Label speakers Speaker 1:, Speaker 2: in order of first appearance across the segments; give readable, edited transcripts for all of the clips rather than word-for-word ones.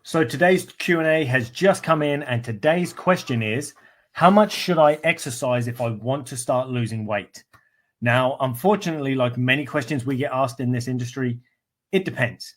Speaker 1: So today's Q&A has just come in, and today's question is, how much should I exercise if I want to start losing weight? Now, unfortunately, like many questions we get asked in this industry, it depends.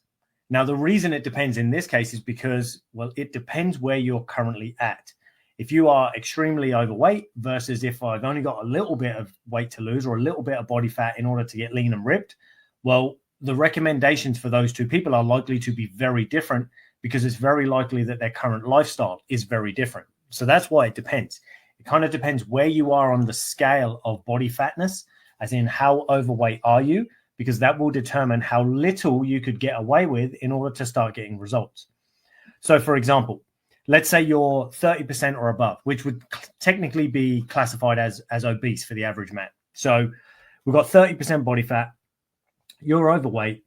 Speaker 1: Now, the reason it depends in this case is because, well, it depends where you're currently at. If you are extremely overweight versus if I've only got a little bit of weight to lose or a little bit of body fat in order to get lean and ripped, well, the recommendations for those two people are likely to be very different because it's very likely that their current lifestyle is very different. So that's why it depends. It kind of depends where you are on the scale of body fatness, as in how overweight are you, because that will determine how little you could get away with in order to start getting results. So for example, let's say you're 30% or above, which would technically be classified as obese for the average man. So we've got 30% body fat, you're overweight.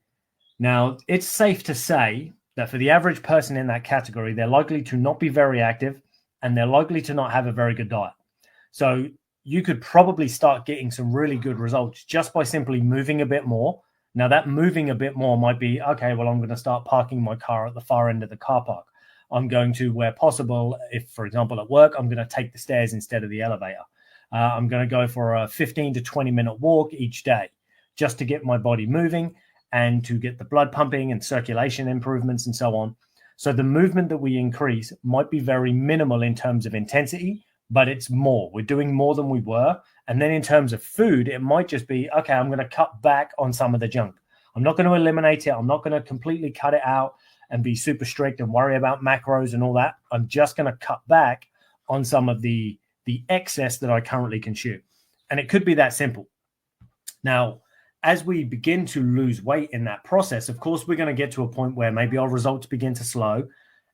Speaker 1: Now, it's safe to say that for the average person in that category, they're likely to not be very active and they're likely to not have a very good diet. So you could probably start getting some really good results just by simply moving a bit more. Now, that moving a bit more might be, okay, well, I'm going to start parking my car at the far end of the car park. I'm going to, where possible, if, for example, at work, I'm going to take the stairs instead of the elevator. I'm going to go for a 15 to 20-minute walk each day just to get my body moving and to get the blood pumping and circulation improvements and so on. So the movement that we increase might be very minimal in terms of intensity, but it's more. We're doing more than we were. And then in terms of food, it might just be, okay, I'm going to cut back on some of the junk. I'm not going to eliminate it. I'm not going to completely cut it out and be super strict and worry about macros and all that. I'm just going to cut back on some of the excess that I currently consume. And it could be that simple. Now, as we begin to lose weight in that process, of course, we're going to get to a point where maybe our results begin to slow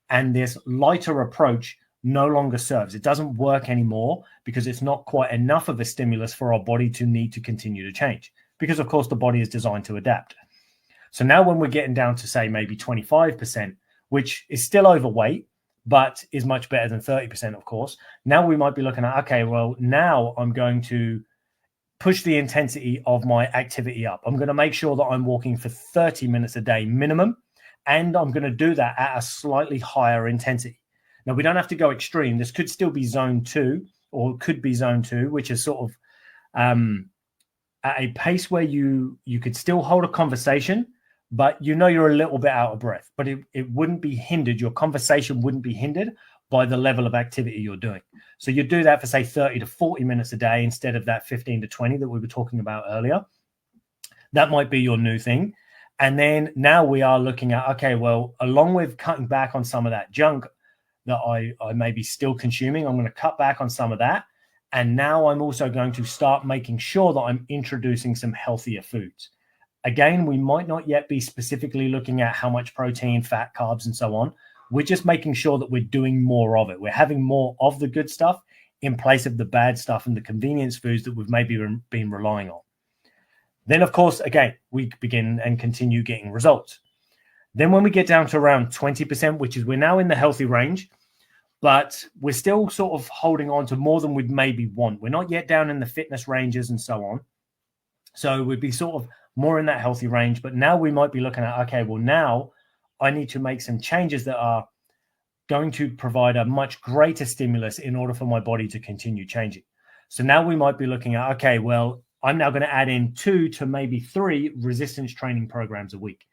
Speaker 1: and this lighter approach no longer serves. It doesn't work anymore because it's not quite enough of a stimulus for our body to need to continue to change because, of course, the body is designed to adapt. So now when we're getting down to, say, maybe 25%, which is still overweight, but is much better than 30%, of course, now we might be looking at, okay, well, now I'm going to push the intensity of my activity up. I'm going to make sure that I'm walking for 30 minutes a day minimum, and I'm going to do that at a slightly higher intensity. Now, we don't have to go extreme. This could still be zone 2 or could be zone 2, which is sort of at a pace where you could still hold a conversation, but you know you're a little bit out of breath, but it wouldn't be hindered. Your conversation wouldn't be hindered by the level of activity you're doing. So you do that for, say, 30 to 40 minutes a day instead of that 15 to 20 that we were talking about earlier. That might be your new thing. And then now we are looking at, okay, well, along with cutting back on some of that junk that I may be still consuming, I'm going to cut back on some of that. And now I'm also going to start making sure that I'm introducing some healthier foods. Again, we might not yet be specifically looking at how much protein, fat, carbs, and so on. We're just making sure that we're doing more of it. We're having more of the good stuff in place of the bad stuff and the convenience foods that we've maybe been relying on. Then, of course, again, we begin and continue getting results. Then when we get down to around 20%, which is we're now in the healthy range, but we're still sort of holding on to more than we'd maybe want. We're not yet down in the fitness ranges and so on. So we'd be sort of more in that healthy range. But now we might be looking at, okay, well, now I need to make some changes that are going to provide a much greater stimulus in order for my body to continue changing. So now we might be looking at, okay, well, I'm now going to add in 2 to maybe 3 resistance training programs a week.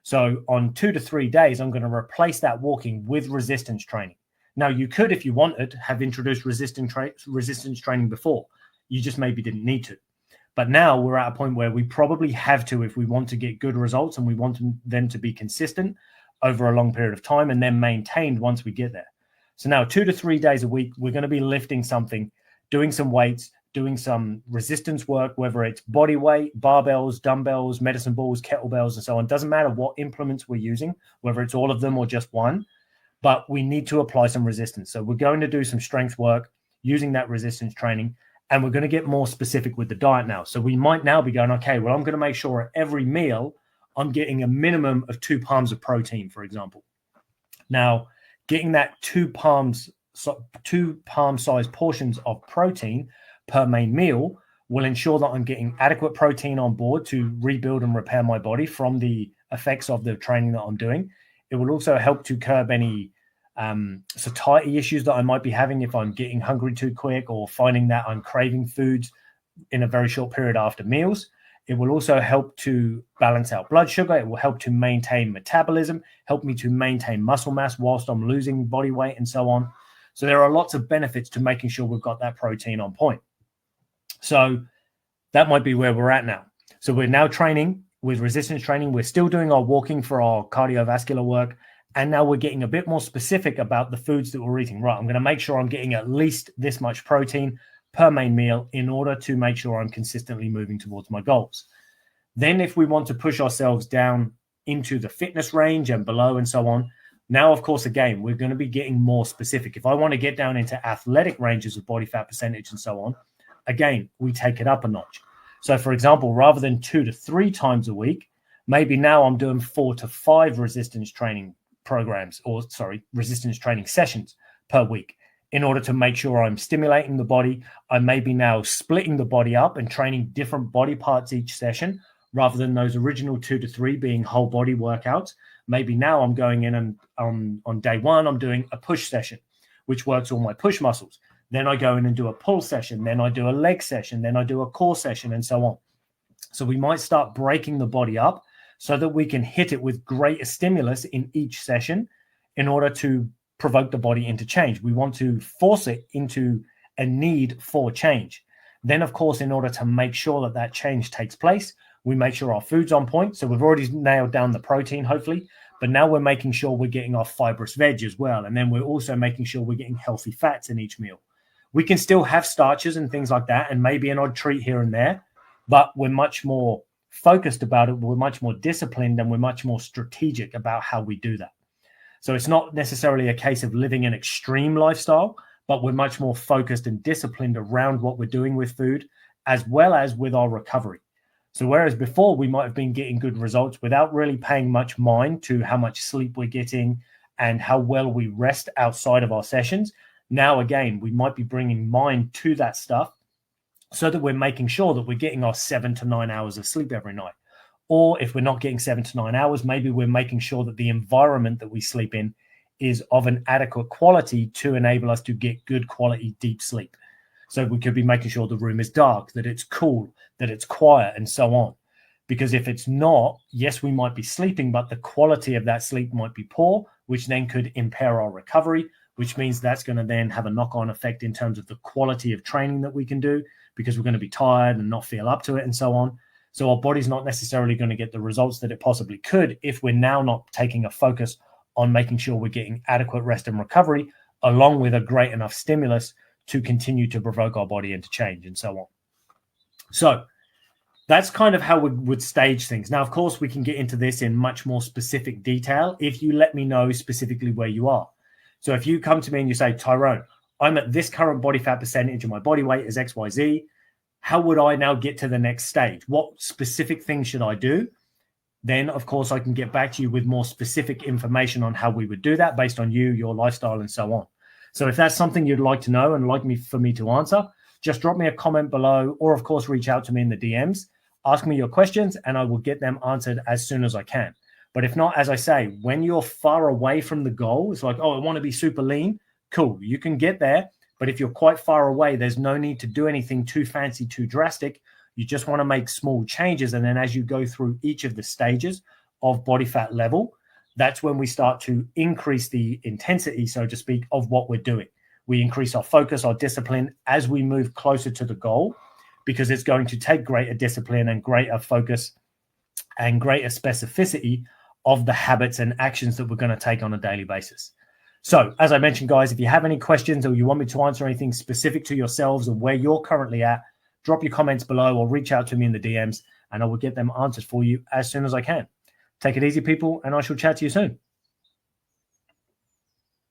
Speaker 1: So on 2 to 3 days, I'm going to replace that walking with resistance training. Now, you could, if you wanted, have introduced resistance training before. You just maybe didn't need to. But now we're at a point where we probably have to if we want to get good results and we want them to be consistent over a long period of time and then maintained once we get there. So now 2 to 3 days a week, we're going to be lifting something, doing some weights, doing some resistance work, whether it's body weight, barbells, dumbbells, medicine balls, kettlebells, and so on. Doesn't matter what implements we're using, whether it's all of them or just one, but we need to apply some resistance. So we're going to do some strength work using that resistance training, and we're going to get more specific with the diet now. So we might now be going, okay, well, I'm going to make sure at every meal I'm getting a minimum of 2 palms of protein, for example. Now, getting that 2 palm size portions of protein per main meal will ensure that I'm getting adequate protein on board to rebuild and repair my body from the effects of the training that I'm doing. It will also help to curb any satiety issues that I might be having if I'm getting hungry too quick or finding that I'm craving foods in a very short period after meals. It will also help to balance out blood sugar. It will help to maintain metabolism, help me to maintain muscle mass whilst I'm losing body weight and so on. So there are lots of benefits to making sure we've got that protein on point. So that might be where we're at now. So we're now training with resistance training. We're still doing our walking for our cardiovascular work. And now we're getting a bit more specific about the foods that we're eating. Right, I'm going to make sure I'm getting at least this much protein per main meal in order to make sure I'm consistently moving towards my goals. Then if we want to push ourselves down into the fitness range and below and so on, now, of course, again, we're going to be getting more specific. If I want to get down into athletic ranges of body fat percentage and so on, again, we take it up a notch. So, for example, rather than 2 to 3 times a week, maybe now I'm doing 4 to 5 resistance training sessions per week in order to make sure I'm stimulating the body. I may be now splitting the body up and training different body parts each session rather than those original 2 to 3 being whole body workouts. Maybe now I'm going in and on day 1, I'm doing a push session, which works all my push muscles. Then I go in and do a pull session. Then I do a leg session. Then I do a core session and so on. So we might start breaking the body up so that we can hit it with greater stimulus in each session in order to provoke the body into change. We want to force it into a need for change. Then, of course, in order to make sure that that change takes place, we make sure our food's on point. So we've already nailed down the protein, hopefully, but now we're making sure we're getting our fibrous veg as well. And then we're also making sure we're getting healthy fats in each meal. We can still have starches and things like that, and maybe an odd treat here and there, but we're much more focused about it. We're much more disciplined, and we're much more strategic about how we do that. So it's not necessarily a case of living an extreme lifestyle, but we're much more focused and disciplined around what we're doing with food, as well as with our recovery. So whereas before we might have been getting good results without really paying much mind to how much sleep we're getting and how well we rest outside of our sessions, now again, we might be bringing mind to that stuff so that we're making sure that we're getting our 7 to 9 hours of sleep every night. Or if we're not getting 7 to 9 hours, maybe we're making sure that the environment that we sleep in is of an adequate quality to enable us to get good quality deep sleep. So we could be making sure the room is dark, that it's cool, that it's quiet, and so on. Because if it's not, yes, we might be sleeping, but the quality of that sleep might be poor, which then could impair our recovery, which means that's going to then have a knock-on effect in terms of the quality of training that we can do, because we're going to be tired and not feel up to it and so on. So our body's not necessarily going to get the results that it possibly could if we're now not taking a focus on making sure we're getting adequate rest and recovery, along with a great enough stimulus to continue to provoke our body into change and so on. So that's kind of how we would stage things. Now, of course, we can get into this in much more specific detail if you let me know specifically where you are. So if you come to me and you say, Tyrone, I'm at this current body fat percentage and my body weight is XYZ, how would I now get to the next stage? What specific things should I do? Then, of course, I can get back to you with more specific information on how we would do that based on you, your lifestyle, and so on. So if that's something you'd like to know and like for me to answer, just drop me a comment below, or of course, reach out to me in the DMs. Ask me your questions and I will get them answered as soon as I can. But if not, as I say, when you're far away from the goal, it's like, oh, I want to be super lean. Cool, you can get there. But if you're quite far away, there's no need to do anything too fancy, too drastic. You just want to make small changes. And then as you go through each of the stages of body fat level, that's when we start to increase the intensity, so to speak, of what we're doing. We increase our focus, our discipline as we move closer to the goal, because it's going to take greater discipline and greater focus and greater specificity of the habits and actions that we're going to take on a daily basis. So as I mentioned, guys, if you have any questions or you want me to answer anything specific to yourselves and where you're currently at, drop your comments below or reach out to me in the DMs and I will get them answered for you as soon as I can. Take it easy, people, and I shall chat to you soon.